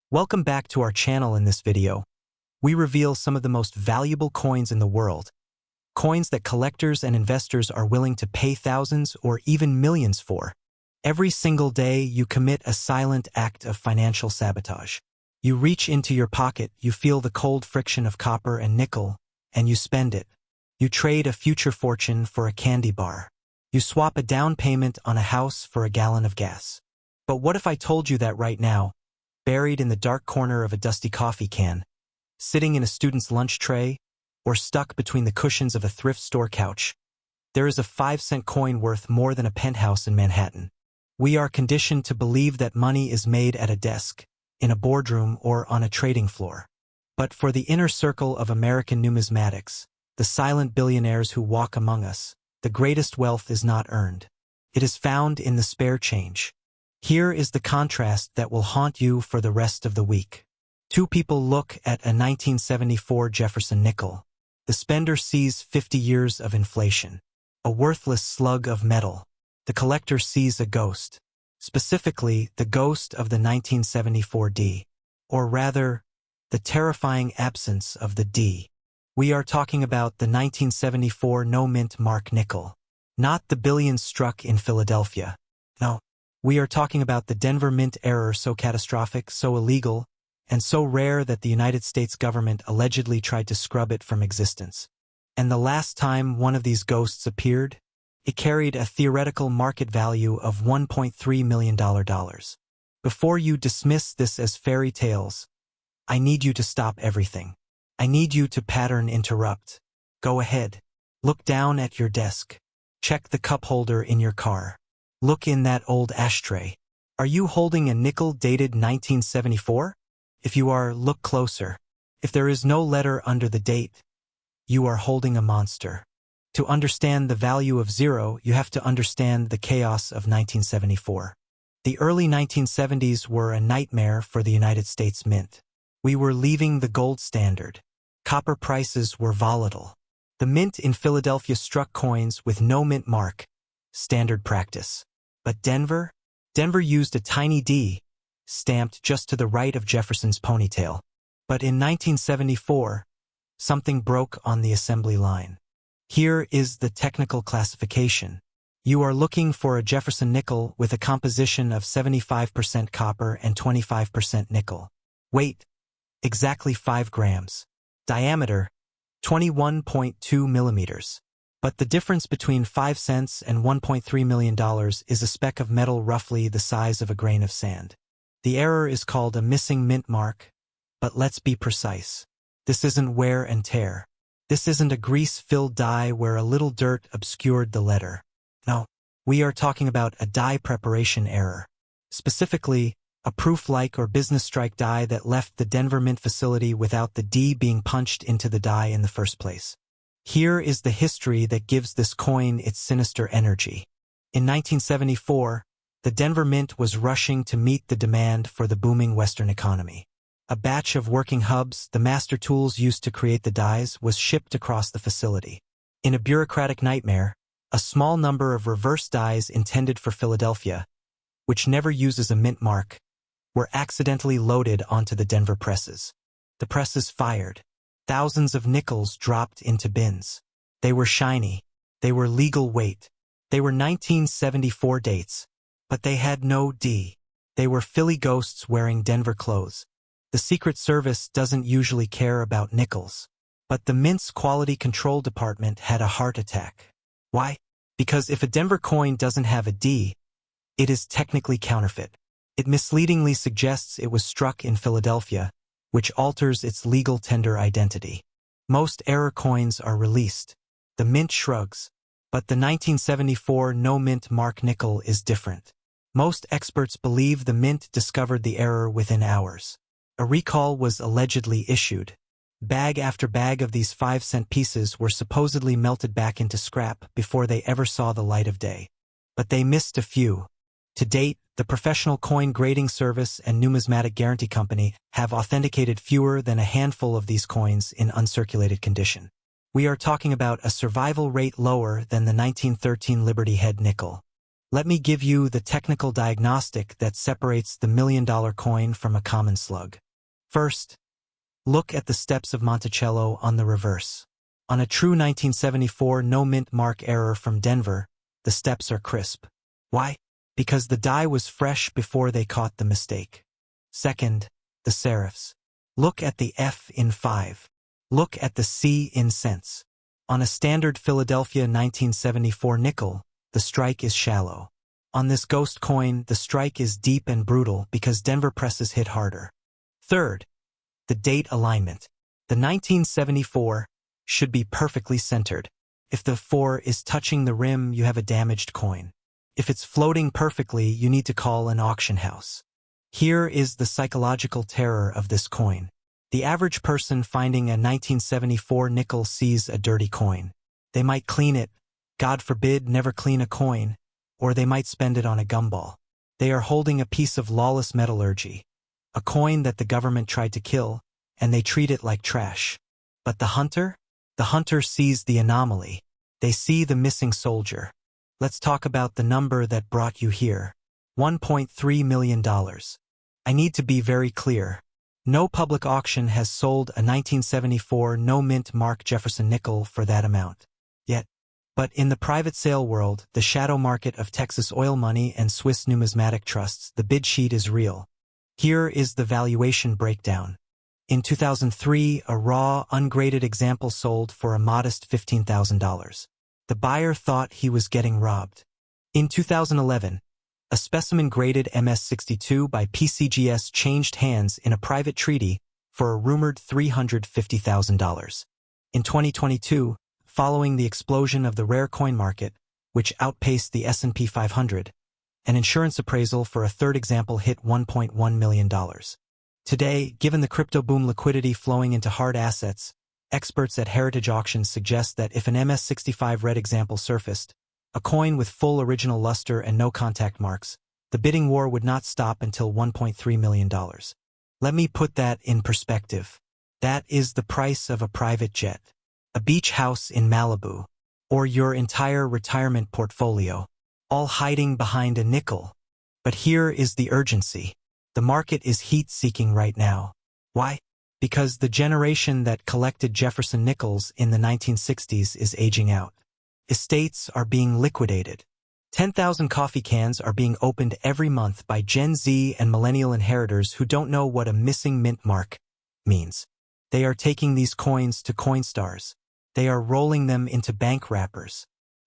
Welcome back to our channel. In this video, we reveal some of the most valuable coins in the world, coins that collectors and investors are willing to pay thousands or even millions for. Every single day, you commit a silent act of financial sabotage. You reach into your pocket, you feel the cold friction of copper and nickel, and you spend it. You trade a future fortune for a candy bar. You swap a down payment on a house for a gallon of gas. But what if I told you that right now, buried in the dark corner of a dusty coffee can, sitting in a student's lunch tray, or stuck between the cushions of a thrift store couch, there is a 5-cent coin worth more than a penthouse in Manhattan? We are conditioned to believe that money is made at a desk, in a boardroom, or on a trading floor. But for the inner circle of American numismatics, the silent billionaires who walk among us, the greatest wealth is not earned. It is found in the spare change. Here is the contrast that will haunt you for the rest of the week. Two people look at a 1974 Jefferson nickel. The spender sees 50 years of inflation, a worthless slug of metal. The collector sees a ghost, specifically the ghost of the 1974 D, or rather, the terrifying absence of the D. We are talking about the 1974 no-mint mark nickel, not the billions struck in Philadelphia. No, we are talking about the Denver Mint error, so catastrophic, so illegal, and so rare that the United States government allegedly tried to scrub it from existence. And the last time one of these ghosts appeared, it carried a theoretical market value of $1.3 million. Before you dismiss this as fairy tales, I need you to stop everything. I need you to pattern interrupt. Go ahead. Look down at your desk. Check the cup holder in your car. Look in that old ashtray. Are you holding a nickel dated 1974? If you are, look closer. If there is no letter under the date, you are holding a monster. To understand the value of zero, you have to understand the chaos of 1974. The early 1970s were a nightmare for the United States Mint. We were leaving the gold standard. Copper prices were volatile. The Mint in Philadelphia struck coins with no mint mark, standard practice. But Denver used a tiny D, stamped just to the right of Jefferson's ponytail. But in 1974, something broke on the assembly line. Here is the technical classification. You are looking for a Jefferson nickel with a composition of 75% copper and 25% nickel. Weight, exactly 5 grams. Diameter, 21.2 millimeters. But the difference between 5 cents and $1.3 million is a speck of metal roughly the size of a grain of sand. The error is called a missing mint mark, but let's be precise. This isn't wear and tear. This isn't a grease-filled die where a little dirt obscured the letter. No, we are talking about a die preparation error. Specifically, a proof-like or business strike die that left the Denver Mint facility without the D being punched into the die in the first place. Here is the history that gives this coin its sinister energy. In 1974, the Denver Mint was rushing to meet the demand for the booming Western economy. A batch of working hubs, the master tools used to create the dies, was shipped across the facility. In a bureaucratic nightmare, a small number of reverse dies intended for Philadelphia, which never uses a mint mark, were accidentally loaded onto the Denver presses. The presses fired. Thousands of nickels dropped into bins. They were shiny. They were legal weight. They were 1974 dates. But they had no D. They were Philly ghosts wearing Denver clothes. The Secret Service doesn't usually care about nickels. But the Mint's quality control department had a heart attack. Why? Because if a Denver coin doesn't have a D, it is technically counterfeit. It misleadingly suggests it was struck in Philadelphia, which alters its legal tender identity. Most error coins are released. The Mint shrugs. But the 1974 no-mint mark nickel is different. Most experts believe the Mint discovered the error within hours. A recall was allegedly issued. Bag after bag of these 5-cent pieces were supposedly melted back into scrap before they ever saw the light of day. But they missed a few. To date, the Professional Coin Grading Service and Numismatic Guarantee Company have authenticated fewer than a handful of these coins in uncirculated condition. We are talking about a survival rate lower than the 1913 Liberty Head nickel. Let me give you the technical diagnostic that separates the million-dollar coin from a common slug. First, look at the steps of Monticello on the reverse. On a true 1974 no-mint mark error from Denver, the steps are crisp. Why? Because the die was fresh before they caught the mistake. Second, the serifs. Look at the F in 5. Look at the C in cents. On a standard Philadelphia 1974 nickel, the strike is shallow. On this ghost coin, the strike is deep and brutal because Denver presses hit harder. Third, the date alignment. The 1974 should be perfectly centered. If the 4 is touching the rim, you have a damaged coin. If it's floating perfectly, you need to call an auction house. Here is the psychological terror of this coin. The average person finding a 1974 nickel sees a dirty coin. They might clean it, God forbid never clean a coin, or they might spend it on a gumball. They are holding a piece of lawless metallurgy, a coin that the government tried to kill, and they treat it like trash. But the hunter? The hunter sees the anomaly. They see the missing soldier. Let's talk about the number that brought you here. $1.3 million. I need to be very clear. No public auction has sold a 1974 no-mint mark Jefferson nickel for that amount. Yet. But in the private sale world, the shadow market of Texas oil money and Swiss numismatic trusts, the bid sheet is real. Here is the valuation breakdown. In 2003, a raw, ungraded example sold for a modest $15,000. The buyer thought he was getting robbed. In 2011, a specimen graded MS-62 by PCGS changed hands in a private treaty for a rumored $350,000. In 2022, following the explosion of the rare coin market, which outpaced the S&P 500, an insurance appraisal for a third example hit $1.1 million. Today, given the crypto boom liquidity flowing into hard assets, experts at Heritage Auctions suggest that if an MS-65 red example surfaced, a coin with full original luster and no contact marks, the bidding war would not stop until $1.3 million. Let me put that in perspective. That is the price of a private jet, a beach house in Malibu, or your entire retirement portfolio, all hiding behind a nickel. But here is the urgency. The market is heat-seeking right now. Why? Because the generation that collected Jefferson Nickels in the 1960s is aging out. Estates are being liquidated. 10,000 coffee cans are being opened every month by Gen Z and millennial inheritors who don't know what a missing mint mark means. They are taking these coins to Coinstars. They are rolling them into bank wrappers.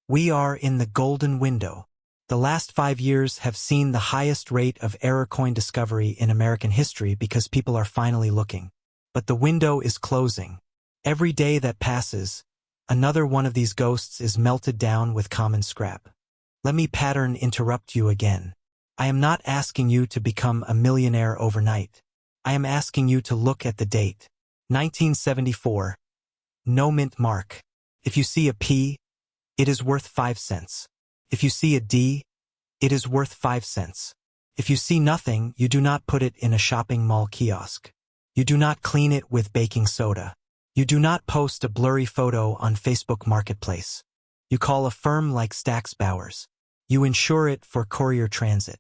We are in the golden window. The last 5 years have seen the highest rate of error coin discovery in American history because people are finally looking. But the window is closing. Every day that passes, another one of these ghosts is melted down with common scrap. Let me interrupt you again. I am not asking you to become a millionaire overnight. I am asking you to look at the date. 1974. No mint mark. If you see a P, it is worth 5 cents. If you see a D, it is worth 5 cents. If you see nothing, you do not put it in a shopping mall kiosk. You do not clean it with baking soda. You do not post a blurry photo on Facebook Marketplace. You call a firm like Stack's Bowers. You insure it for courier transit.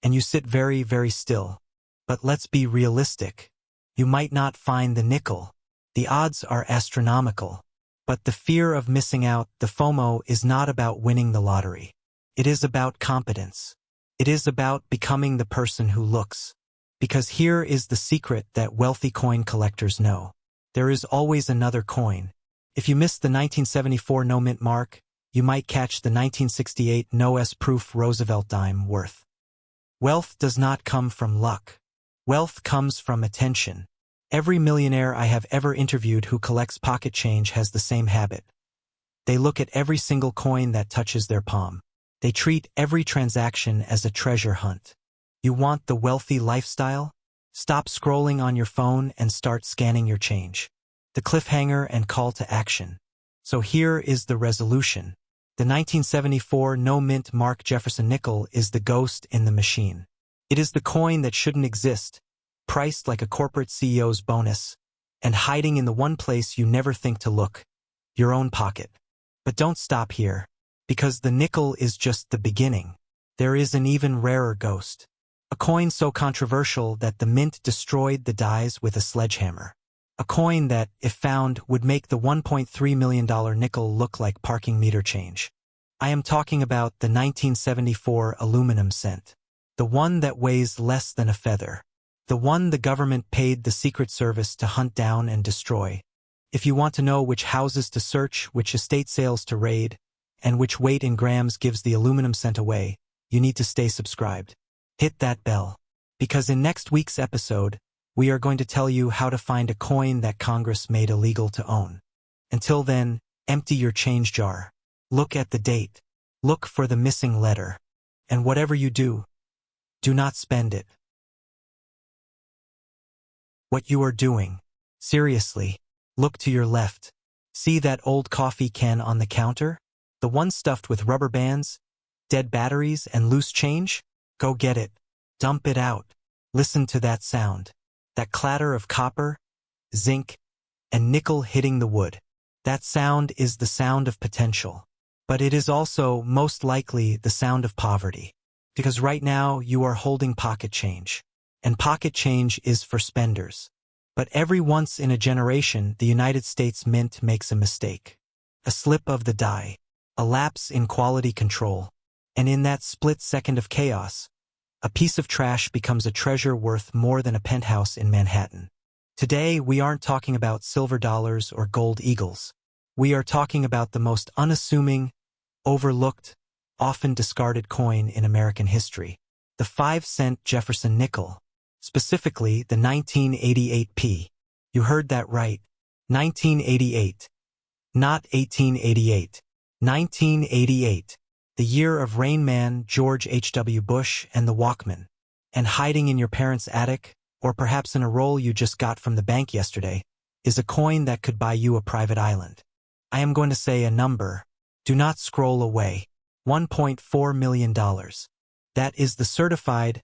And you sit very, very still. But let's be realistic. You might not find the nickel. The odds are astronomical. But the fear of missing out, the FOMO, is not about winning the lottery. It is about competence. It is about becoming the person who looks. Because here is the secret that wealthy coin collectors know. There is always another coin. If you missed the 1974 no mint mark, you might catch the 1968 no S-proof Roosevelt dime worth. Wealth does not come from luck. Wealth comes from attention. Every millionaire I have ever interviewed who collects pocket change has the same habit. They look at every single coin that touches their palm. They treat every transaction as a treasure hunt. You want the wealthy lifestyle? Stop scrolling on your phone and start scanning your change. The cliffhanger and call to action. So here is the resolution. The 1974 no-mint mark Jefferson nickel is the ghost in the machine. It is the coin that shouldn't exist, priced like a corporate CEO's bonus, and hiding in the one place you never think to look, your own pocket. But don't stop here, because the nickel is just the beginning. There is an even rarer ghost. A coin so controversial that the mint destroyed the dies with a sledgehammer. A coin that, if found, would make the $1.3 million nickel look like parking meter change. I am talking about the 1974 aluminum cent. The one that weighs less than a feather. The one the government paid the Secret Service to hunt down and destroy. If you want to know which houses to search, which estate sales to raid, and which weight in grams gives the aluminum cent away, you need to stay subscribed. Hit that bell. Because in next week's episode, we are going to tell you how to find a coin that Congress made illegal to own. Until then, empty your change jar. Look at the date. Look for the missing letter. And whatever you do, do not spend it. What you are doing. Seriously. Look to your left. See that old coffee can on the counter? The one stuffed with rubber bands, dead batteries, and loose change? Go get it. Dump it out. Listen to that sound. That clatter of copper, zinc, and nickel hitting the wood. That sound is the sound of potential. But it is also, most likely, the sound of poverty. Because right now, you are holding pocket change. And pocket change is for spenders. But every once in a generation, the United States Mint makes a mistake. A slip of the die. A lapse in quality control. And in that split second of chaos, a piece of trash becomes a treasure worth more than a penthouse in Manhattan. Today, we aren't talking about silver dollars or gold eagles. We are talking about the most unassuming, overlooked, often discarded coin in American history. The 5-cent Jefferson nickel. Specifically, the 1988 P. You heard that right. 1988. Not 1888. 1988. The year of Rain Man, George H.W. Bush, and the Walkman. And hiding in your parents' attic, or perhaps in a roll you just got from the bank yesterday, is a coin that could buy you a private island. I am going to say a number. Do not scroll away. $1.4 million. That is the certified,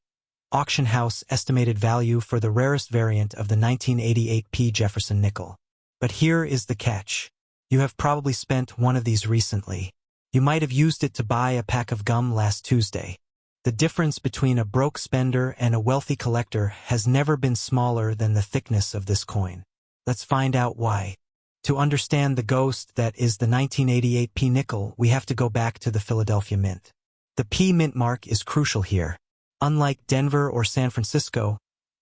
auction house estimated value for the rarest variant of the 1988 P. Jefferson nickel. But here is the catch. You have probably spent one of these recently. You might have used it to buy a pack of gum last Tuesday. The difference between a broke spender and a wealthy collector has never been smaller than the thickness of this coin. Let's find out why. To understand the ghost that is the 1988 P nickel, we have to go back to the Philadelphia Mint. The P mint mark is crucial here. Unlike Denver or San Francisco,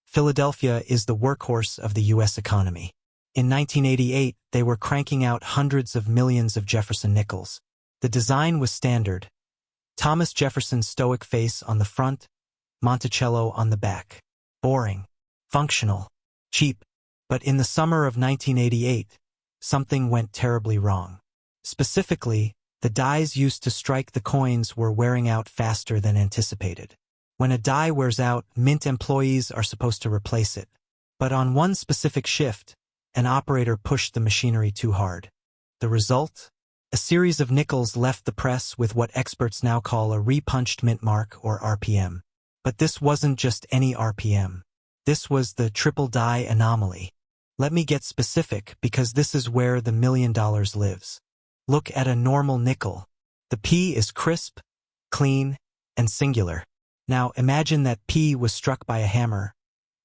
Philadelphia is the workhorse of the U.S. economy. In 1988, they were cranking out hundreds of millions of Jefferson nickels. The design was standard. Thomas Jefferson's stoic face on the front, Monticello on the back. Boring. Functional. Cheap. But in the summer of 1988, something went terribly wrong. Specifically, the dies used to strike the coins were wearing out faster than anticipated. When a die wears out, mint employees are supposed to replace it. But on one specific shift, an operator pushed the machinery too hard. The result? A series of nickels left the press with what experts now call a repunched mint mark or RPM. But this wasn't just any RPM. This was the triple die anomaly. Let me get specific because this is where the $1 million lives. Look at a normal nickel. The P is crisp, clean, and singular. Now imagine that P was struck by a hammer.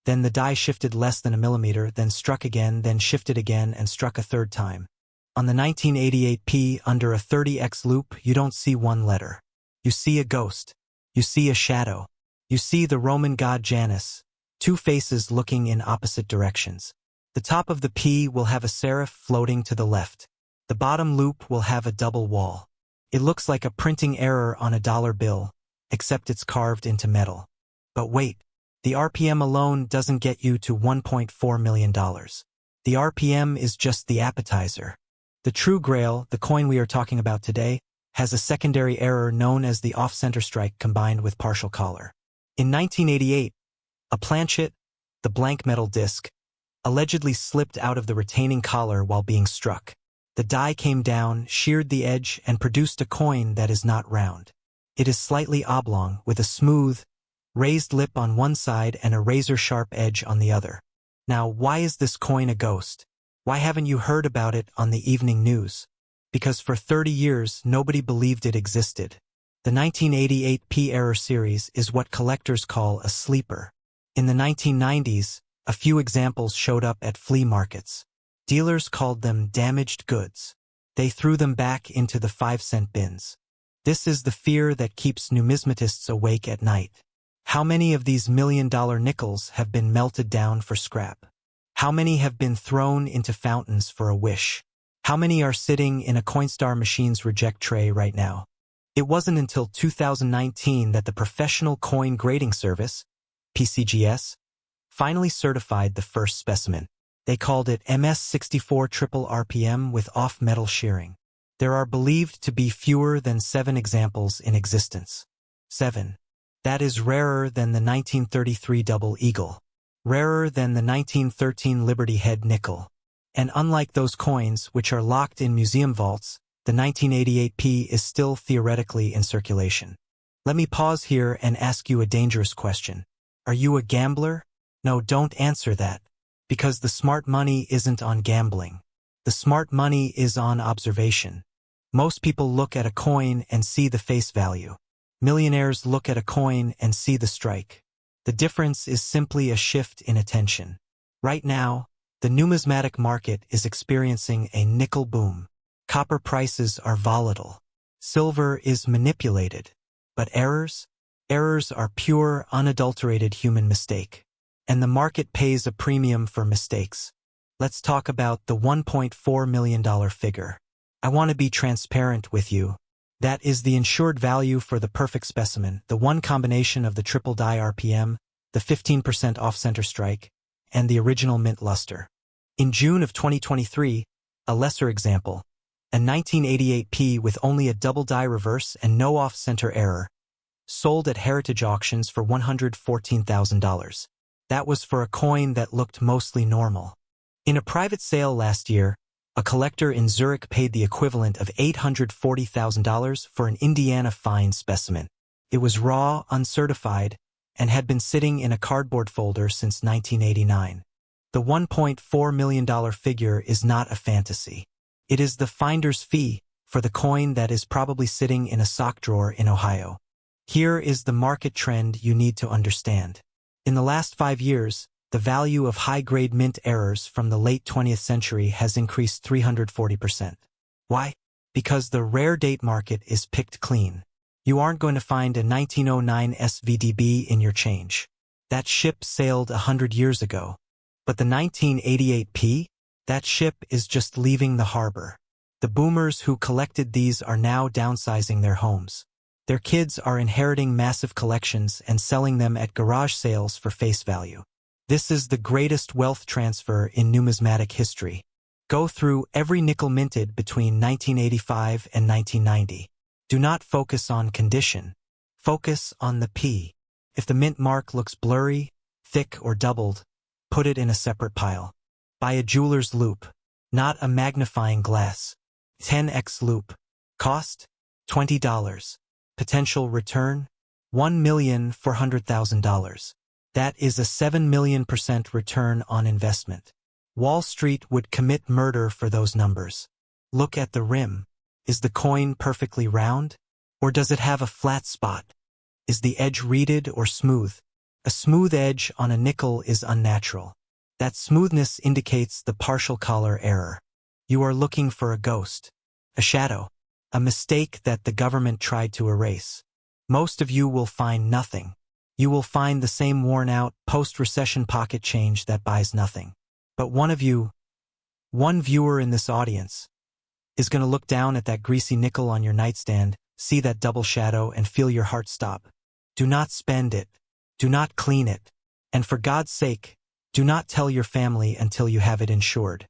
Then the die shifted less than a millimeter, then struck again, then shifted again, and struck a third time. On the 1988 P, under a 30x loop, you don't see one letter. You see a ghost. You see a shadow. You see the Roman god Janus, two faces looking in opposite directions. The top of the P will have a serif floating to the left. The bottom loop will have a double wall. It looks like a printing error on a dollar bill, except it's carved into metal. But wait, the RPM alone doesn't get you to $1.4 million. The RPM is just the appetizer. The true grail, the coin we are talking about today, has a secondary error known as the off-center strike combined with partial collar. In 1988, a planchet, the blank metal disc, allegedly slipped out of the retaining collar while being struck. The die came down, sheared the edge, and produced a coin that is not round. It is slightly oblong, with a smooth, raised lip on one side and a razor-sharp edge on the other. Now, why is this coin a ghost? Why haven't you heard about it on the evening news? Because for 30 years, nobody believed it existed. The 1988 P error series is what collectors call a sleeper. In the 1990s, a few examples showed up at flea markets. Dealers called them damaged goods. They threw them back into the 5-cent bins. This is the fear that keeps numismatists awake at night. How many of these million-dollar nickels have been melted down for scrap? How many have been thrown into fountains for a wish? How many are sitting in a Coinstar machine's reject tray right now? It wasn't until 2019 that the Professional Coin Grading Service, PCGS, finally certified the first specimen. They called it MS64 triple RPM with off-metal shearing. There are believed to be fewer than 7 examples in existence. 7. That is rarer than the 1933 Double Eagle. Rarer than the 1913 Liberty Head nickel. And unlike those coins, which are locked in museum vaults, the 1988 P is still theoretically in circulation. Let me pause here and ask you a dangerous question. Are you a gambler? No, don't answer that. Because the smart money isn't on gambling. The smart money is on observation. Most people look at a coin and see the face value. Millionaires look at a coin and see the strike. The difference is simply a shift in attention. Right now, the numismatic market is experiencing a nickel boom. Copper prices are volatile. Silver is manipulated. But errors? Errors are pure, unadulterated human mistake. And the market pays a premium for mistakes. Let's talk about the $1.4 million figure. I want to be transparent with you. That is the insured value for the perfect specimen, the one combination of the triple die RPM, the 15% off-center strike, and the original mint luster. In June of 2023, a lesser example, a 1988 P with only a double die reverse and no off-center error, sold at heritage auctions for $114,000. That was for a coin that looked mostly normal. In a private sale last year, a collector in Zurich paid the equivalent of $840,000 for an Indiana fine specimen. It was raw, uncertified, and had been sitting in a cardboard folder since 1989. The $1.4 million figure is not a fantasy. It is the finder's fee for the coin that is probably sitting in a sock drawer in Ohio. Here is the market trend you need to understand. In the last 5 years, the value of high-grade mint errors from the late 20th century has increased 340%. Why? Because the rare date market is picked clean. You aren't going to find a 1909 SVDB in your change. That ship sailed 100 years ago. But the 1988 P? That ship is just leaving the harbor. The boomers who collected these are now downsizing their homes. Their kids are inheriting massive collections and selling them at garage sales for face value. This is the greatest wealth transfer in numismatic history. Go through every nickel minted between 1985 and 1990. Do not focus on condition. Focus on the P. If the mint mark looks blurry, thick, or doubled, put it in a separate pile. Buy a jeweler's loupe, not a magnifying glass. 10x loupe. Cost? $20. Potential return? $1,400,000. That is a 7,000,000% return on investment. Wall Street would commit murder for those numbers. Look at the rim. Is the coin perfectly round? Or does it have a flat spot? Is the edge reeded or smooth? A smooth edge on a nickel is unnatural. That smoothness indicates the partial collar error. You are looking for a ghost, a shadow, a mistake that the government tried to erase. Most of you will find nothing. You will find the same worn-out, post-recession pocket change that buys nothing. But one viewer in this audience, is going to look down at that greasy nickel on your nightstand, see that double shadow, and feel your heart stop. Do not spend it. Do not clean it. And for God's sake, do not tell your family until you have it insured.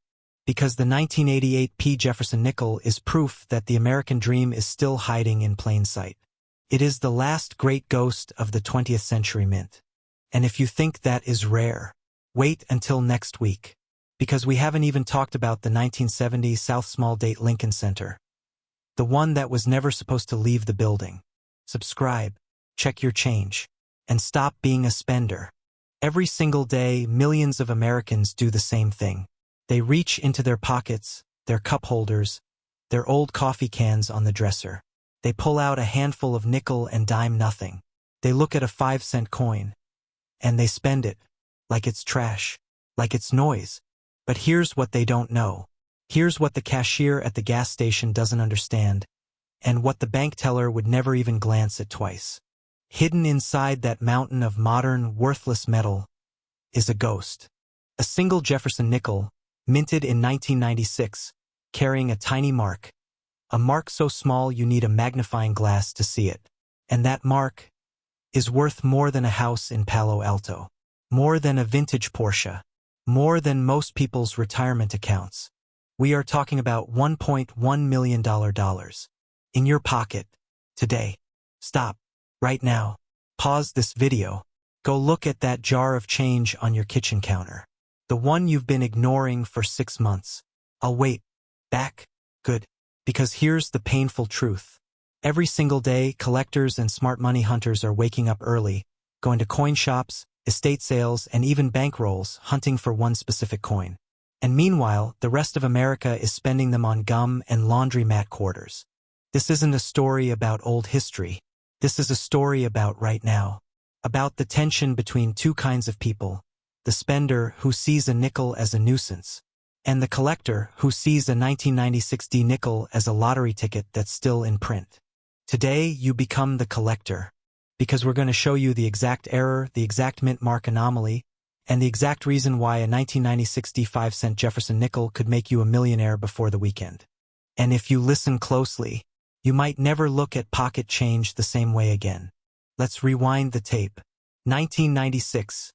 Because the 1988 P. Jefferson Nickel is proof that the American dream is still hiding in plain sight. It is the last great ghost of the 20th century mint. And if you think that is rare, wait until next week. Because we haven't even talked about the 1970 South Small Date Lincoln Center. The one that was never supposed to leave the building. Subscribe, check your change, and stop being a spender. Every single day, millions of Americans do the same thing. They reach into their pockets, their cup holders, their old coffee cans on the dresser. They pull out a handful of nickel and dime nothing. They look at a 5-cent coin, and they spend it, like it's trash, like it's noise. But here's what they don't know. Here's what the cashier at the gas station doesn't understand, and what the bank teller would never even glance at twice. Hidden inside that mountain of modern, worthless metal is a ghost. A single Jefferson nickel, minted in 1996, carrying a tiny mark. A mark so small you need a magnifying glass to see it. And that mark is worth more than a house in Palo Alto. More than a vintage Porsche. More than most people's retirement accounts. We are talking about $1.1 million in your pocket today. Stop. Right now. Pause this video. Go look at that jar of change on your kitchen counter. The one you've been ignoring for 6 months. I'll wait. Back? Good. Because here's the painful truth. Every single day, collectors and smart money hunters are waking up early, going to coin shops, estate sales, and even bankrolls, hunting for one specific coin. And meanwhile, the rest of America is spending them on gum and laundromat quarters. This isn't a story about old history. This is a story about right now. About the tension between two kinds of people. The spender who sees a nickel as a nuisance, and the collector who sees a 1996 D nickel as a lottery ticket that's still in print. Today, you become the collector, because we're going to show you the exact error, the exact mint mark anomaly, and the exact reason why a 1996 D 5-cent Jefferson nickel could make you a millionaire before the weekend. And if you listen closely, you might never look at pocket change the same way again. Let's rewind the tape. 1996.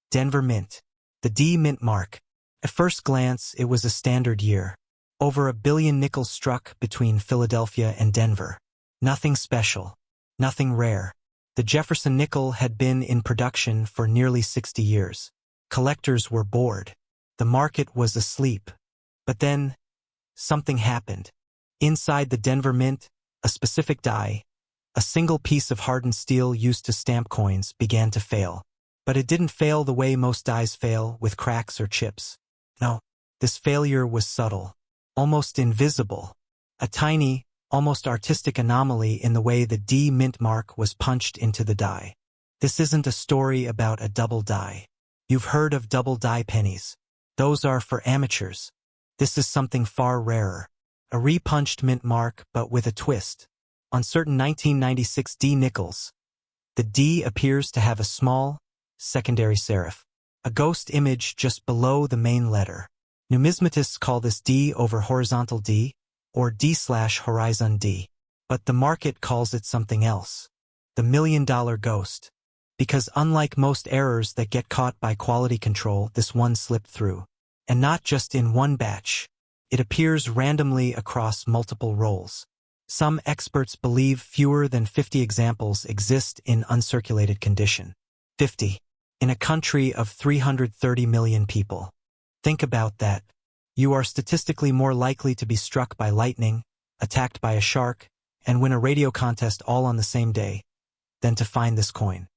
Denver Mint. The D mint mark. At first glance, it was a standard year. Over 1 billion nickels struck between Philadelphia and Denver. Nothing special. Nothing rare. The Jefferson nickel had been in production for nearly 60 years. Collectors were bored. The market was asleep. But then, something happened. Inside the Denver Mint, a specific die, a single piece of hardened steel used to stamp coins, began to fail. But it didn't fail the way most dies fail, with cracks or chips. No, this failure was subtle, almost invisible. A tiny, almost artistic anomaly in the way the D mint mark was punched into the die. This isn't a story about a double die. You've heard of double die pennies. Those are for amateurs. This is something far rarer. A repunched mint mark, but with a twist. On certain 1996 D nickels, the D appears to have a small, secondary serif. A ghost image just below the main letter. Numismatists call this D over horizontal D, or D/horizon D. But the market calls it something else. The $1 million ghost. Because unlike most errors that get caught by quality control, this one slipped through. And not just in one batch. It appears randomly across multiple rolls. Some experts believe fewer than 50 examples exist in uncirculated condition. 50. In a country of 330 million people. Think about that. You are statistically more likely to be struck by lightning, attacked by a shark, and win a radio contest all on the same day, than to find this coin.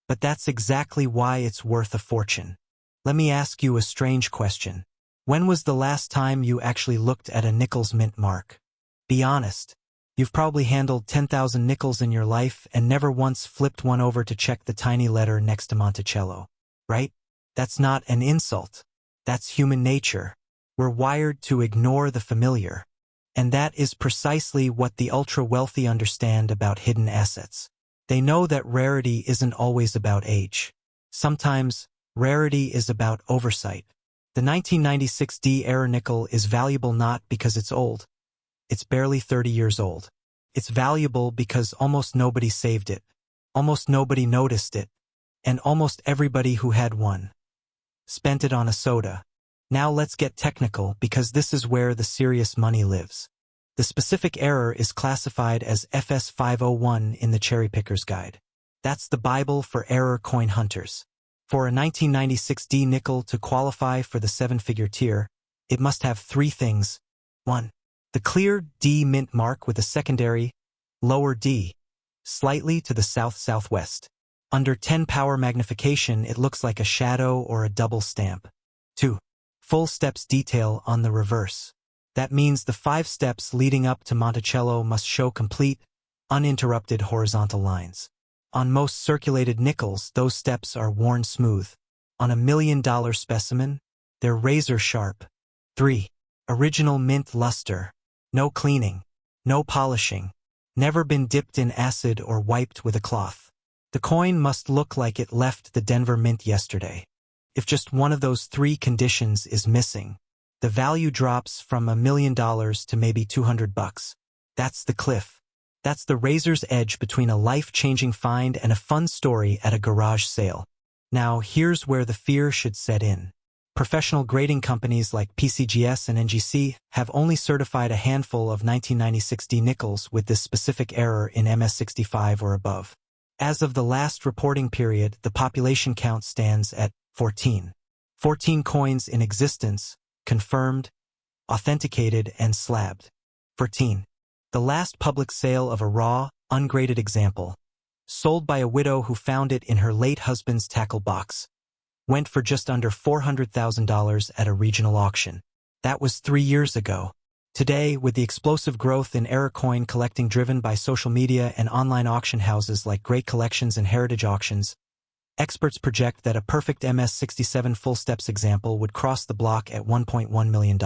But that's exactly why it's worth a fortune. Let me ask you a strange question. When was the last time you actually looked at a nickel's mint mark? Be honest. You've probably handled 10,000 nickels in your life and never once flipped one over to check the tiny letter next to Monticello. Right? That's not an insult. That's human nature. We're wired to ignore the familiar. And that is precisely what the ultra-wealthy understand about hidden assets. They know that rarity isn't always about age. Sometimes, rarity is about oversight. The 1996 D error nickel is valuable not because it's old. It's barely 30 years old. It's valuable because almost nobody saved it. Almost nobody noticed it. And almost everybody who had one spent it on a soda. Now let's get technical because this is where the serious money lives. The specific error is classified as FS 501 in the Cherry Picker's Guide. That's the Bible for error coin hunters. For a 1996 D nickel to qualify for the 7-figure tier, it must have 3 things. 1. The clear D mint mark with a secondary, lower D, slightly to the south-southwest. Under 10 power magnification, it looks like a shadow or a double stamp. 2. Full steps detail on the reverse. That means the 5 steps leading up to Monticello must show complete, uninterrupted horizontal lines. On most circulated nickels, those steps are worn smooth. On a $1 million specimen, they're razor sharp. 3. Original mint luster. No cleaning. No polishing. Never been dipped in acid or wiped with a cloth. The coin must look like it left the Denver Mint yesterday. If just one of those 3 conditions is missing, the value drops from $1 million to maybe $200. That's the cliff. That's the razor's edge between a life-changing find and a fun story at a garage sale. Now, here's where the fear should set in. Professional grading companies like PCGS and NGC have only certified a handful of 1996D nickels with this specific error in MS65 or above. As of the last reporting period, the population count stands at 14. 14 coins in existence, confirmed, authenticated, and slabbed. 14. The last public sale of a raw, ungraded example, sold by a widow who found it in her late husband's tackle box, went for just under $400,000 at a regional auction. That was 3 years ago. Today, with the explosive growth in error coin collecting driven by social media and online auction houses like Great Collections and Heritage Auctions, experts project that a perfect MS67 full steps example would cross the block at $1.1 million.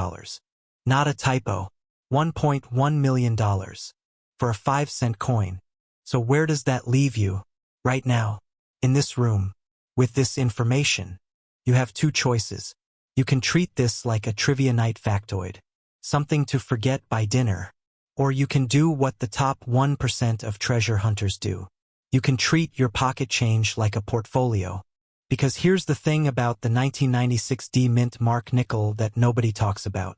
Not a typo. $1.1 million. For a 5-cent coin. So where does that leave you? Right now. In this room. With this information. You have 2 choices. You can treat this like a trivia night factoid. Something to forget by dinner. Or you can do what the top 1% of treasure hunters do. You can treat your pocket change like a portfolio. Because here's the thing about the 1996D Mint Mark nickel that nobody talks about.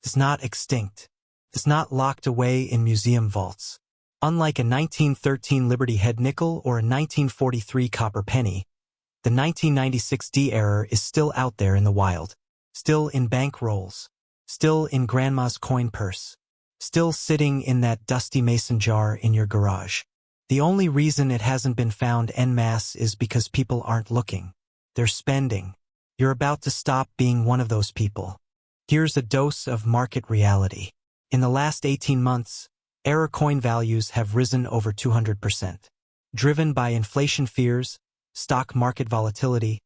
It's not extinct. It's not locked away in museum vaults. Unlike a 1913 Liberty Head nickel or a 1943 copper penny, the 1996D error is still out there in the wild. Still in bank rolls. Still in grandma's coin purse. Still sitting in that dusty mason jar in your garage. The only reason it hasn't been found en masse is because people aren't looking. They're spending. You're about to stop being one of those people. Here's a dose of market reality. In the last 18 months, error coin values have risen over 200%. Driven by inflation fears, stock market volatility,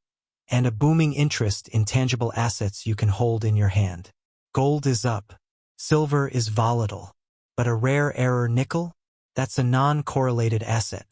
and a booming interest in tangible assets you can hold in your hand. Gold is up. Silver is volatile. But a rare error nickel? That's a non-correlated asset.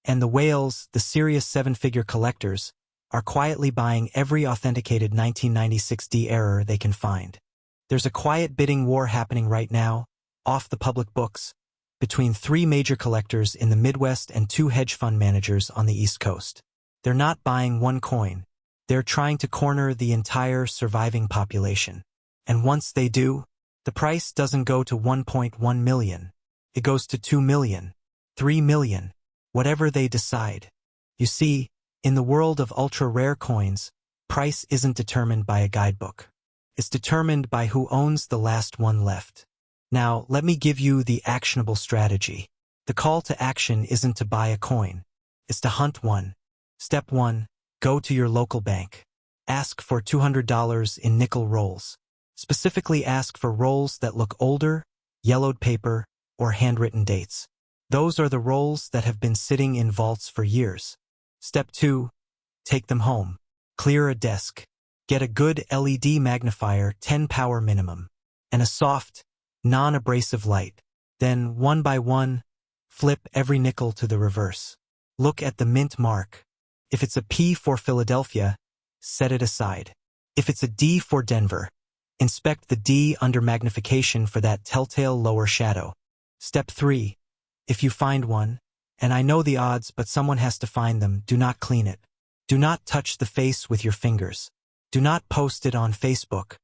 And the whales, the serious 7-figure collectors, are quietly buying every authenticated 1996D error they can find. There's a quiet bidding war happening right now, off the public books, between 3 major collectors in the Midwest and 2 hedge fund managers on the East Coast. They're not buying one coin. They're trying to corner the entire surviving population. And once they do, the price doesn't go to 1.1 million. It goes to 2 million, 3 million, whatever they decide. You see, in the world of ultra-rare coins, price isn't determined by a guidebook. It's determined by who owns the last one left. Now, let me give you the actionable strategy. The call to action isn't to buy a coin. It's to hunt one. Step 1. Go to your local bank. Ask for $200 in nickel rolls. Specifically ask for rolls that look older, yellowed paper, or handwritten dates. Those are the rolls that have been sitting in vaults for years. Step 2. Take them home. Clear a desk. Get a good LED magnifier, 10 power minimum, and a soft, non-abrasive light. Then, one by one, flip every nickel to the reverse. Look at the mint mark. If it's a P for Philadelphia, set it aside. If it's a D for Denver, inspect the D under magnification for that telltale lower shadow. Step 3. If you find one, and I know the odds but someone has to find them, do not clean it. Do not touch the face with your fingers. Do not post it on Facebook.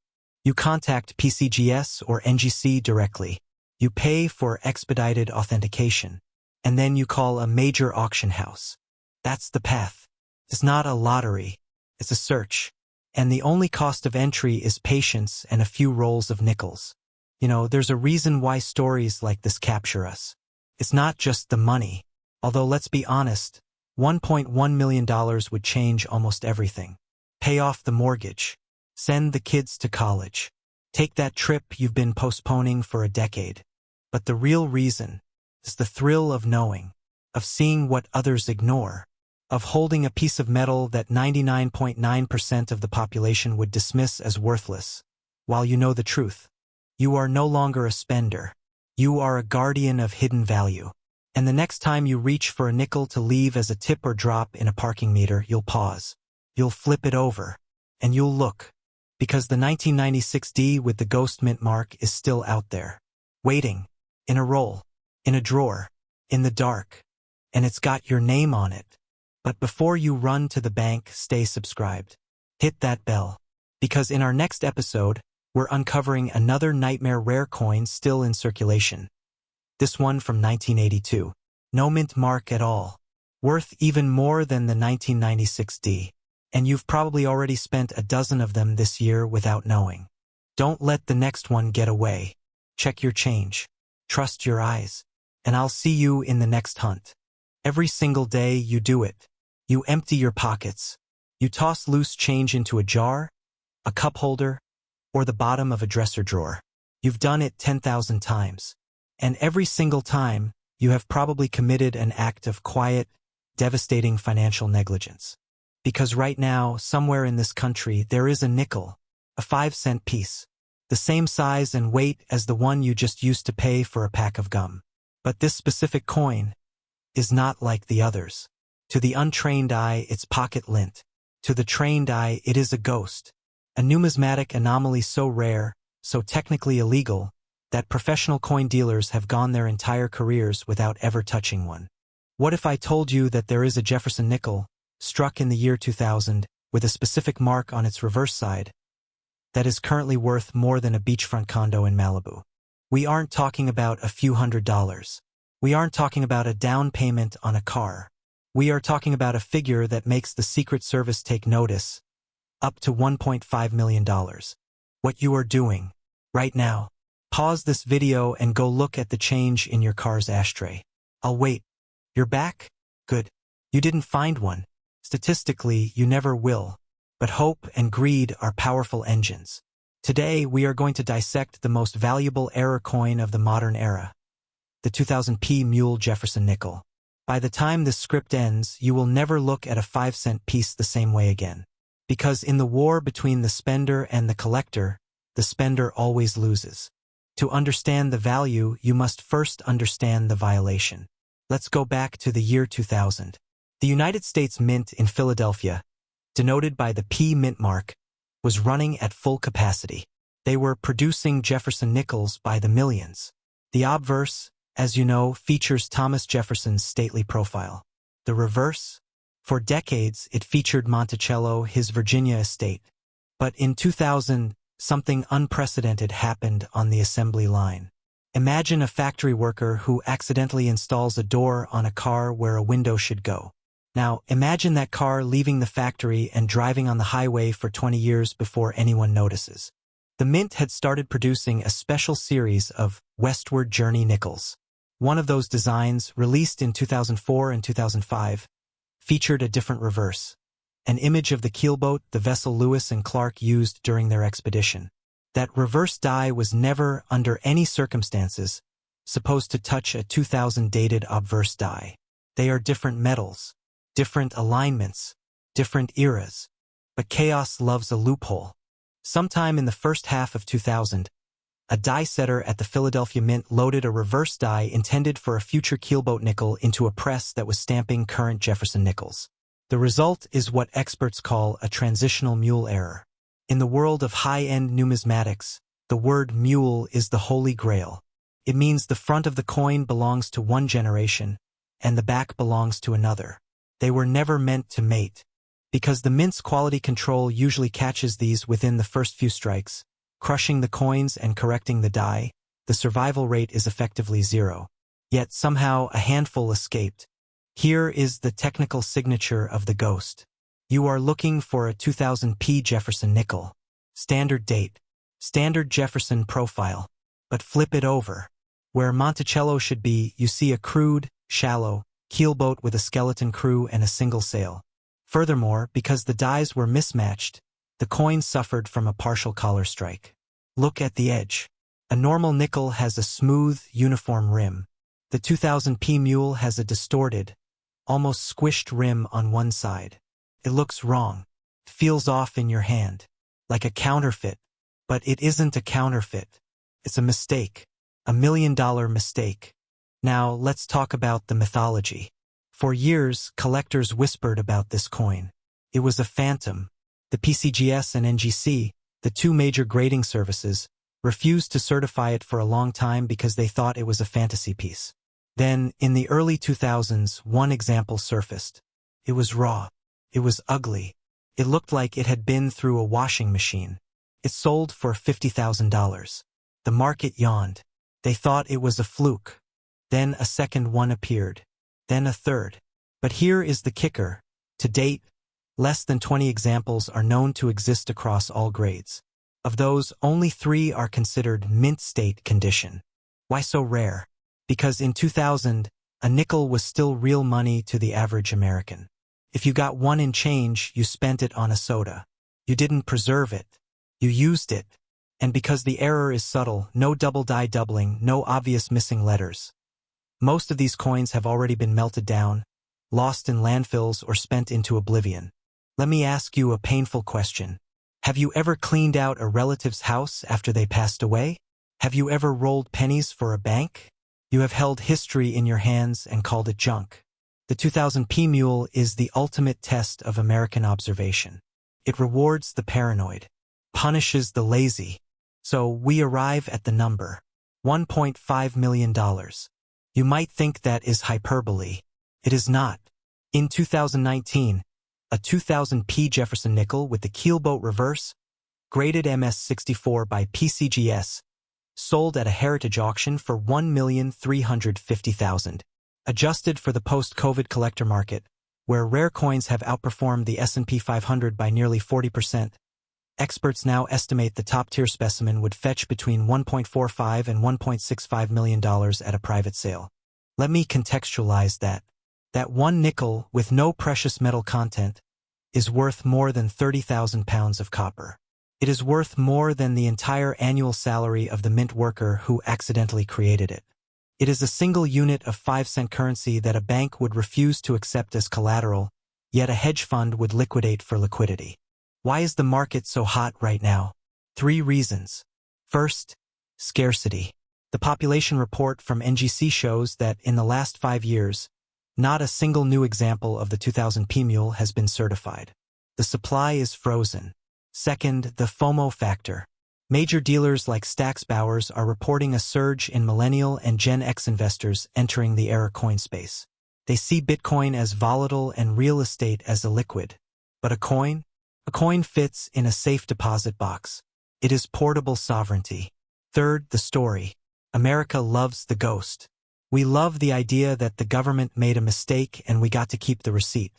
You contact PCGS or NGC directly. You pay for expedited authentication. And then you call a major auction house. That's the path. It's not a lottery. It's a search. And the only cost of entry is patience and a few rolls of nickels. You know, there's a reason why stories like this capture us. It's not just the money. Although let's be honest, $1.1 million would change almost everything. Pay off the mortgage. Send the kids to college. Take that trip you've been postponing for a decade. But the real reason is the thrill of knowing, of seeing what others ignore, of holding a piece of metal that 99.9% of the population would dismiss as worthless, while you know the truth. You are no longer a spender. You are a guardian of hidden value. And the next time you reach for a nickel to leave as a tip or drop in a parking meter, you'll pause. You'll flip it over. And you'll look. Because the 1996 D with the ghost mint mark is still out there. Waiting. In a roll. In a drawer. In the dark. And it's got your name on it. But before you run to the bank, stay subscribed. Hit that bell. Because in our next episode, we're uncovering another nightmare rare coin still in circulation. This one from 1982. No mint mark at all. Worth even more than the 1996 D. And you've probably already spent a dozen of them this year without knowing. Don't let the next one get away. Check your change. Trust your eyes. And I'll see you in the next hunt. Every single day you do it. You empty your pockets. You toss loose change into a jar, a cup holder, or the bottom of a dresser drawer. You've done it 10,000 times. And every single time, you have probably committed an act of quiet, devastating financial negligence. Because right now, somewhere in this country, there is a nickel, a 5-cent piece, the same size and weight as the one you just used to pay for a pack of gum. But this specific coin is not like the others. To the untrained eye, it's pocket lint. To the trained eye, it is a ghost. A numismatic anomaly so rare, so technically illegal, that professional coin dealers have gone their entire careers without ever touching one. What if I told you that there is a Jefferson nickel, struck in the year 2000, with a specific mark on its reverse side, that is currently worth more than a beachfront condo in Malibu? We aren't talking about a few $100s. We aren't talking about a down payment on a car. We are talking about a figure that makes the Secret Service take notice, up to $1.5 million. What you are doing, right now, pause this video and go look at the change in your car's ashtray. I'll wait. You're back? Good. You didn't find one. Statistically, you never will. But hope and greed are powerful engines. Today, we are going to dissect the most valuable error coin of the modern era, the 2000p Mule Jefferson nickel. By the time this script ends, you will never look at a 5-cent piece the same way again. Because in the war between the spender and the collector, the spender always loses. To understand the value, you must first understand the violation. Let's go back to the year 2000. The United States Mint in Philadelphia, denoted by the P mint mark, was running at full capacity. They were producing Jefferson Nickels by the millions. The obverse, as you know, features Thomas Jefferson's stately profile. The reverse? For decades, it featured Monticello, his Virginia estate. But in 2000, something unprecedented happened on the assembly line. Imagine a factory worker who accidentally installs a door on a car where a window should go. Now, imagine that car leaving the factory and driving on the highway for 20 years before anyone notices. The Mint had started producing a special series of Westward Journey nickels. One of those designs, released in 2004 and 2005, featured a different reverse, an image of the keelboat the vessel Lewis and Clark used during their expedition. That reverse die was never, under any circumstances, supposed to touch a 2000 dated obverse die. They are different metals, different alignments, different eras. But chaos loves a loophole. Sometime in the first half of 2000, a die setter at the Philadelphia Mint loaded a reverse die intended for a future keelboat nickel into a press that was stamping current Jefferson nickels. The result is what experts call a transitional mule error. In the world of high-end numismatics, the word mule is the holy grail. It means the front of the coin belongs to one generation, and the back belongs to another. They were never meant to mate. Because the Mint's quality control usually catches these within the first few strikes, crushing the coins and correcting the die, the survival rate is effectively zero. Yet somehow a handful escaped. Here is the technical signature of the ghost. You are looking for a 2000p Jefferson nickel. Standard date. Standard Jefferson profile. But flip it over. Where Monticello should be, you see a crude, shallow, keelboat with a skeleton crew and a single sail. Furthermore, because the dies were mismatched, the coin suffered from a partial collar strike. Look at the edge. A normal nickel has a smooth, uniform rim. The The 2000p mule has a distorted, almost squished rim on one side. It looks wrong, feels off in your hand, like a counterfeit, but it isn't a counterfeit. It's a mistake, $1 million mistake. Now let's talk about the mythology. For years, collectors whispered about this coin. It was a phantom. The PCGS and NGC, the two major grading services, refused to certify it for a long time because they thought it was a fantasy piece. Then, in the early 2000s, one example surfaced. It was raw. It was ugly. It looked like it had been through a washing machine. It sold for $50,000. The market yawned. They thought it was a fluke. Then a second one appeared. Then a third. But here is the kicker. To date, less than 20 examples are known to exist across all grades. Of those, only 3 are considered mint state condition. Why so rare? Because in 2000, a nickel was still real money to the average American. If you got one in change, you spent it on a soda. You didn't preserve it. You used it. And because the error is subtle, no double die doubling, no obvious missing letters. Most of these coins have already been melted down, lost in landfills, or spent into oblivion. Let me ask you a painful question. Have you ever cleaned out a relative's house after they passed away? Have you ever rolled pennies for a bank? You have held history in your hands and called it junk. The 2000p mule is the ultimate test of American observation. It rewards the paranoid, punishes the lazy. So we arrive at the number, $1.5 million. You might think that is hyperbole. It is not. In 2019, a 2000p Jefferson nickel with the keelboat reverse, graded MS64 by PCGS, sold at a heritage auction for $1,350,000. Adjusted for the post-COVID collector market, where rare coins have outperformed the S&P 500 by nearly 40%, experts now estimate the top-tier specimen would fetch between $1.45 and $1.65 million at a private sale. Let me contextualize that. That one nickel with no precious metal content is worth more than 30,000 pounds of copper. It is worth more than the entire annual salary of the mint worker who accidentally created it. It is a single unit of 5-cent currency that a bank would refuse to accept as collateral, yet a hedge fund would liquidate for liquidity. Why is the market so hot right now? 3 reasons. First, scarcity. The population report from NGC shows that in the last 5 years, not a single new example of the 2000p mule has been certified. The supply is frozen. Second, the FOMO factor. Major dealers like Stack's Bowers are reporting a surge in millennial and Gen X investors entering the era coin space. They see Bitcoin as volatile and real estate as illiquid. But a coin? A coin fits in a safe deposit box. It is portable sovereignty. Third, the story. America loves the ghost. We love the idea that the government made a mistake and we got to keep the receipt.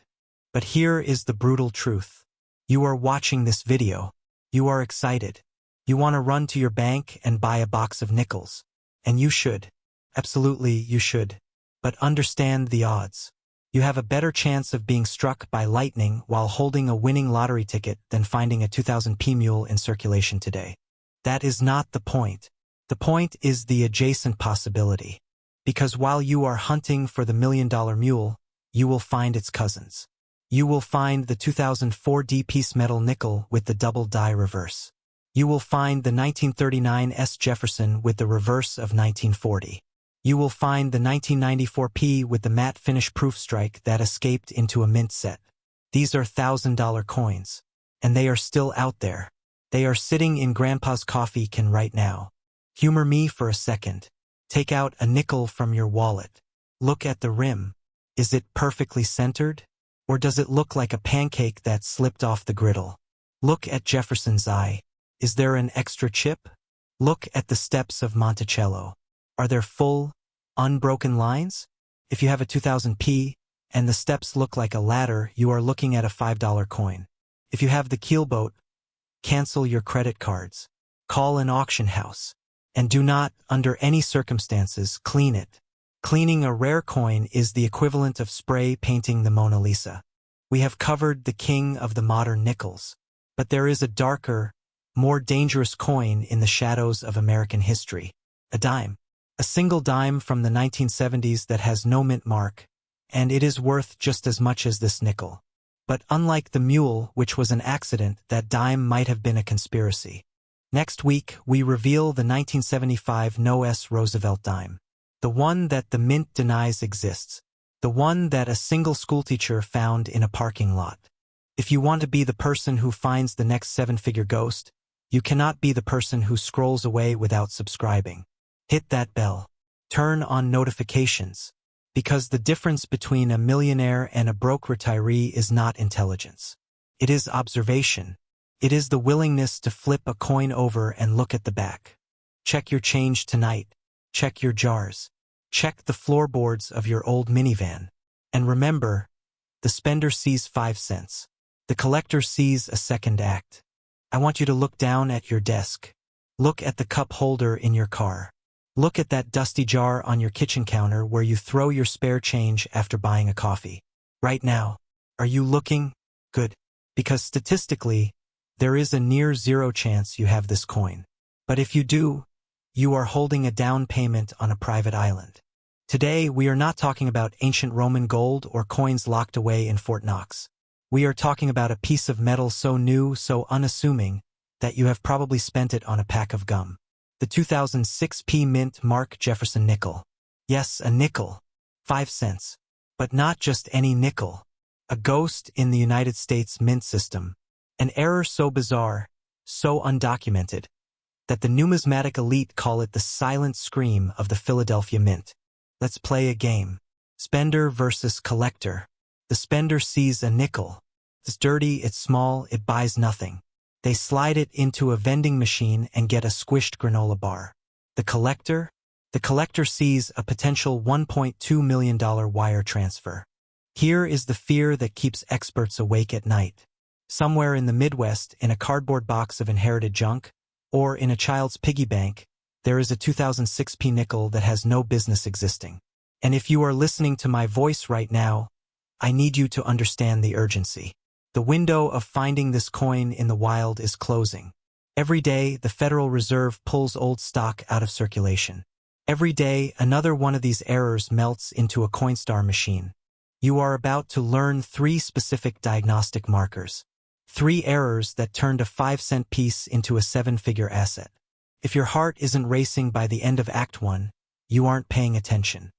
But here is the brutal truth. You are watching this video. You are excited. You want to run to your bank and buy a box of nickels. And you should. Absolutely, you should. But understand the odds. You have a better chance of being struck by lightning while holding a winning lottery ticket than finding a 2000p mule in circulation today. That is not the point. The point is the adjacent possibility. Because while you are hunting for the $1 million mule, you will find its cousins. You will find the 2004 piece metal nickel with the double die reverse. You will find the 1939 S. Jefferson with the reverse of 1940. You will find the 1994p with the matte finish proof strike that escaped into a mint set. These are $1,000 coins. And they are still out there. They are sitting in Grandpa's coffee can right now. Humor me for a second. Take out a nickel from your wallet. Look at the rim. Is it perfectly centered? Or does it look like a pancake that slipped off the griddle? Look at Jefferson's eye. Is there an extra chip? Look at the steps of Monticello. Are there full, unbroken lines? If you have a 2000p and the steps look like a ladder, you are looking at a $5 coin. If you have the keelboat, cancel your credit cards. Call an auction house. And do not, under any circumstances, clean it. Cleaning a rare coin is the equivalent of spray painting the Mona Lisa. We have covered the king of the modern nickels. But there is a darker, more dangerous coin in the shadows of American history. A dime. A single dime from the 1970s that has no mint mark, and it is worth just as much as this nickel. But unlike the mule, which was an accident, that dime might have been a conspiracy. Next week, we reveal the 1975 No.S. Roosevelt dime. The one that the mint denies exists. The one that a single schoolteacher found in a parking lot. If you want to be the person who finds the next seven-figure ghost, you cannot be the person who scrolls away without subscribing. Hit that bell. Turn on notifications. Because the difference between a millionaire and a broke retiree is not intelligence. It is observation. It is the willingness to flip a coin over and look at the back. Check your change tonight. Check your jars. Check the floorboards of your old minivan. And remember, the spender sees 5 cents. The collector sees a second act. I want you to look down at your desk. Look at the cup holder in your car. Look at that dusty jar on your kitchen counter where you throw your spare change after buying a coffee. Right now, are you looking? Good. Because statistically, there is a near zero chance you have this coin. But if you do, you are holding a down payment on a private island. Today, we are not talking about ancient Roman gold or coins locked away in Fort Knox. We are talking about a piece of metal so new, so unassuming, that you have probably spent it on a pack of gum. The 2006 P Mint Mark Jefferson nickel. Yes, a nickel. 5 cents. But not just any nickel. A ghost in the United States mint system. An error so bizarre, so undocumented, that the numismatic elite call it the silent scream of the Philadelphia Mint. Let's play a game. Spender versus collector. The spender sees a nickel. It's dirty, it's small, it buys nothing. They slide it into a vending machine and get a squished granola bar. The collector? The collector sees a potential $1.2 million wire transfer. Here is the fear that keeps experts awake at night. Somewhere in the Midwest, in a cardboard box of inherited junk, or in a child's piggy bank, there is a 2006 P nickel that has no business existing. And if you are listening to my voice right now, I need you to understand the urgency. The window of finding this coin in the wild is closing. Every day, the Federal Reserve pulls old stock out of circulation. Every day, another one of these errors melts into a Coinstar machine. You are about to learn 3 specific diagnostic markers. 3 errors that turned a 5-cent piece into a 7-figure asset. If your heart isn't racing by the end of Act 1, you aren't paying attention.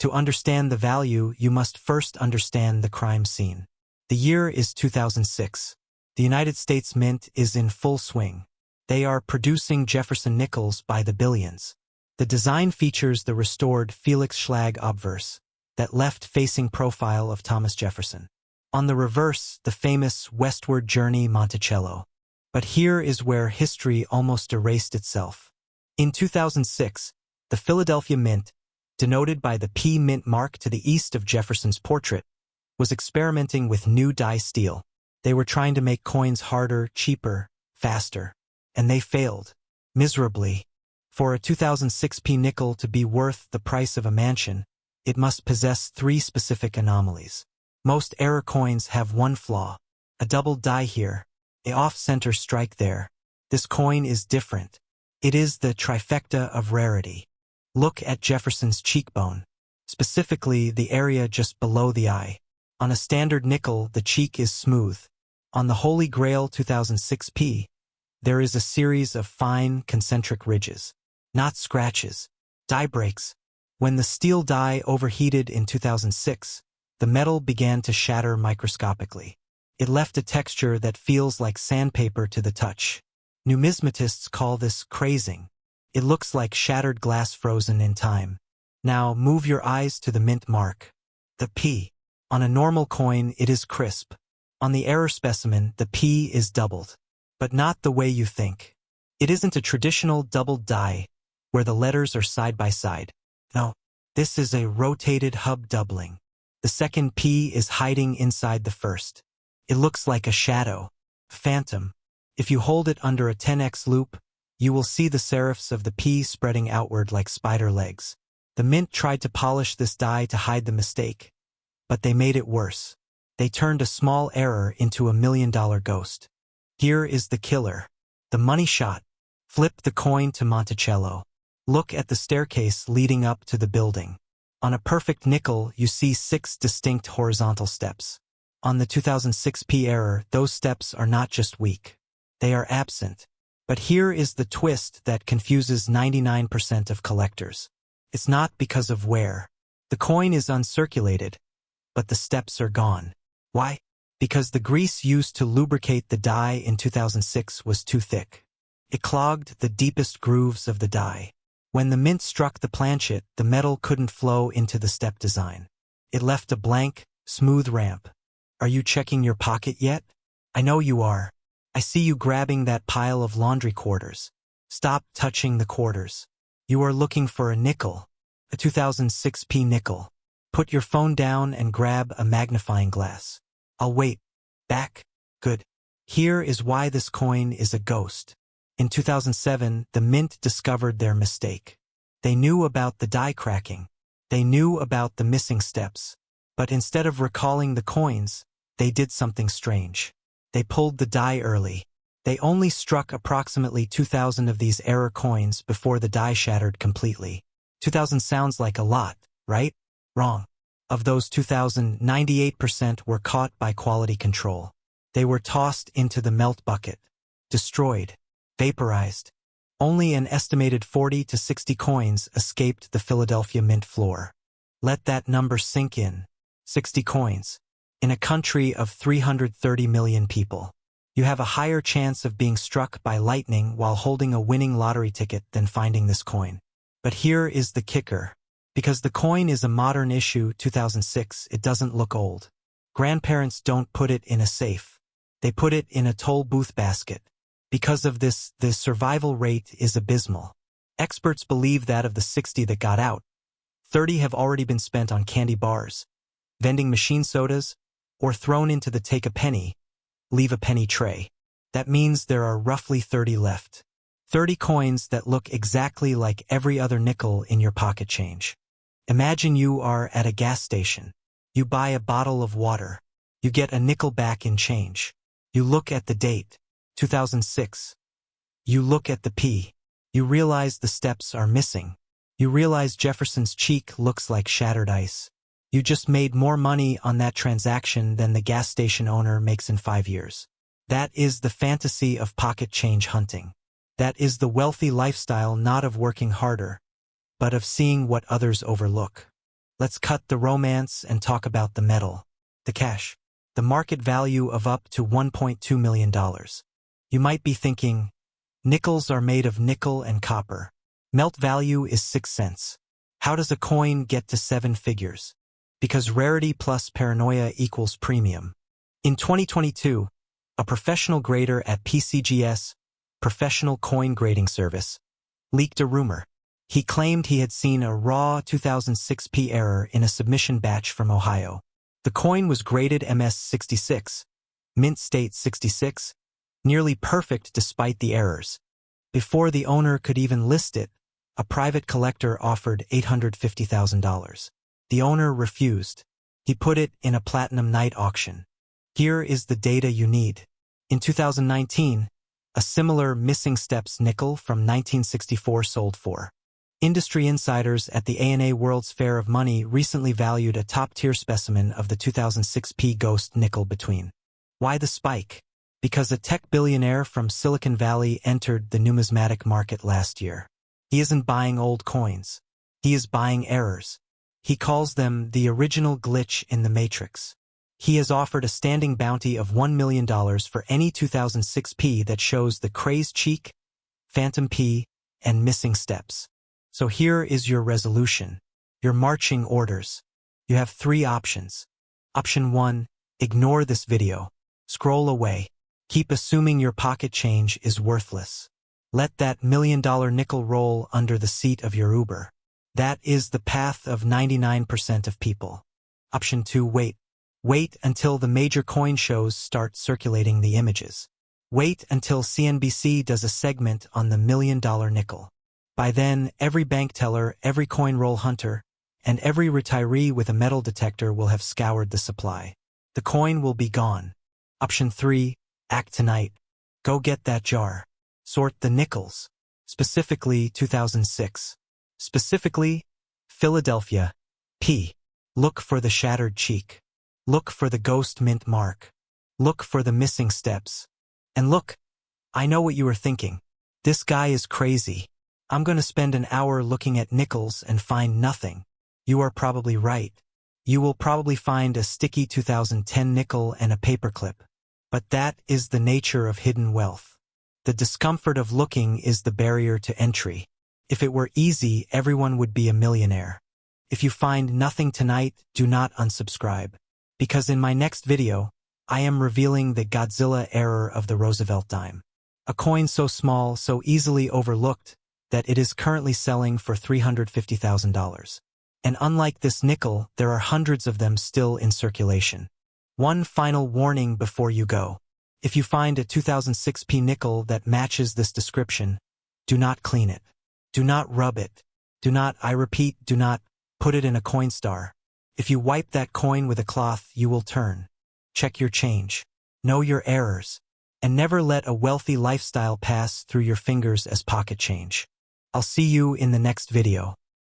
To understand the value, you must first understand the crime scene. The year is 2006. The United States Mint is in full swing. They are producing Jefferson Nickels by the billions. The design features the restored Felix Schlag obverse, that left-facing profile of Thomas Jefferson. On the reverse, the famous Westward Journey Monticello. But here is where history almost erased itself. In 2006, the Philadelphia Mint, denoted by the P Mint mark to the east of Jefferson's portrait, was experimenting with new die steel. They were trying to make coins harder, cheaper, faster. And they failed. Miserably. For a 2006 P nickel to be worth the price of a mansion, it must possess 3 specific anomalies. Most error coins have one flaw. A double die here. A off-center strike there. This coin is different. It is the trifecta of rarity. Look at Jefferson's cheekbone. Specifically, the area just below the eye. On a standard nickel, the cheek is smooth. On the Holy Grail 2006 P, there is a series of fine, concentric ridges. Not scratches. Die breaks. When the steel die overheated in 2006, the metal began to shatter microscopically. It left a texture that feels like sandpaper to the touch. Numismatists call this crazing. It looks like shattered glass frozen in time. Now move your eyes to the mint mark. The P. On a normal coin, it is crisp. On the error specimen, the P is doubled. But not the way you think. It isn't a traditional doubled die, where the letters are side by side. No, this is a rotated hub doubling. The second P is hiding inside the first. It looks like a shadow. Phantom. If you hold it under a 10x loop, you will see the serifs of the P spreading outward like spider legs. The Mint tried to polish this die to hide the mistake. But they made it worse. They turned a small error into a $1 million ghost. Here is the killer. The money shot. Flip the coin to Monticello. Look at the staircase leading up to the building. On a perfect nickel, you see 6 distinct horizontal steps. On the 2006p error, those steps are not just weak. They are absent. But here is the twist that confuses 99% of collectors. It's not because of wear. The coin is uncirculated, but the steps are gone. Why? Because the grease used to lubricate the die in 2006 was too thick. It clogged the deepest grooves of the die. When the mint struck the planchet, the metal couldn't flow into the step design. It left a blank, smooth ramp. Are you checking your pocket yet? I know you are. I see you grabbing that pile of laundry quarters. Stop touching the quarters. You are looking for a nickel, a 2006p nickel. Put your phone down and grab a magnifying glass. I'll wait. Back? Good. Here is why this coin is a ghost. In 2007, the mint discovered their mistake. They knew about the die cracking. They knew about the missing steps. But instead of recalling the coins, they did something strange. They pulled the die early. They only struck approximately 2,000 of these error coins before the die shattered completely. 2,000 sounds like a lot, right? Wrong. Of those 2,000, 98% were caught by quality control. They were tossed into the melt bucket. Destroyed. Vaporized. Only an estimated 40 to 60 coins escaped the Philadelphia Mint floor. Let that number sink in. 60 coins. In a country of 330 million people. You have a higher chance of being struck by lightning while holding a winning lottery ticket than finding this coin. But here is the kicker. Because the coin is a modern issue, 2006, it doesn't look old. Grandparents don't put it in a safe. They put it in a toll booth basket. Because of this, the survival rate is abysmal. Experts believe that of the 60 that got out, 30 have already been spent on candy bars, vending machine sodas, or thrown into the take a penny, leave a penny tray. That means there are roughly 30 left. 30 coins that look exactly like every other nickel in your pocket change. Imagine you are at a gas station. You buy a bottle of water. You get a nickel back in change. You look at the date, 2006. You look at the P. You realize the steps are missing. You realize Jefferson's cheek looks like shattered ice. You just made more money on that transaction than the gas station owner makes in 5 years. That is the fantasy of pocket change hunting. That is the wealthy lifestyle not of working harder, but of seeing what others overlook. Let's cut the romance and talk about the metal, the cash, the market value of up to $1.2 million. You might be thinking, nickels are made of nickel and copper. Melt value is 6 cents. How does a coin get to 7 figures? Because rarity plus paranoia equals premium. In 2022, a professional grader at PCGS, Professional Coin Grading Service, leaked a rumor. He claimed he had seen a raw 2006p error in a submission batch from Ohio. The coin was graded MS66, mint state 66, nearly perfect despite the errors. Before the owner could even list it, a private collector offered $850,000. The owner refused. He put it in a platinum night auction. Here is the data you need. In 2019, a similar missing steps nickel from 1964 sold for. Industry insiders at the ANA World's Fair of Money recently valued a top-tier specimen of the 2006p ghost nickel between. Why the spike? Because a tech billionaire from Silicon Valley entered the numismatic market last year. He isn't buying old coins. He is buying errors. He calls them the original glitch in the matrix. He has offered a standing bounty of $1 million for any 2006p that shows the crazed cheek, phantom P, and missing steps. So here is your resolution, your marching orders. You have 3 options. Option 1, ignore this video. Scroll away. Keep assuming your pocket change is worthless. Let that $1 million nickel roll under the seat of your Uber. That is the path of 99% of people. Option 2, wait. Wait until the major coin shows start circulating the images. Wait until CNBC does a segment on the $1 million nickel. By then, every bank teller, every coin roll hunter, and every retiree with a metal detector will have scoured the supply. The coin will be gone. Option 3, act tonight. Go get that jar. Sort the nickels. Specifically 2006. Specifically, Philadelphia, P. Look for the shattered cheek. Look for the ghost mint mark. Look for the missing steps. And look, I know what you are thinking. This guy is crazy. I'm going to spend an hour looking at nickels and find nothing. You are probably right. You will probably find a sticky 2010 nickel and a paperclip. But that is the nature of hidden wealth. The discomfort of looking is the barrier to entry. If it were easy, everyone would be a millionaire. If you find nothing tonight, do not unsubscribe. Because in my next video, I am revealing the Godzilla error of the Roosevelt dime. A coin so small, so easily overlooked, that it is currently selling for $350,000. And unlike this nickel, there are hundreds of them still in circulation. One final warning before you go. If you find a 2006p nickel that matches this description, do not clean it. Do not rub it. Do not, I repeat, do not put it in a coin star. If you wipe that coin with a cloth, you will turn. Check your change. Know your errors. And never let a wealthy lifestyle pass through your fingers as pocket change. I'll see you in the next video.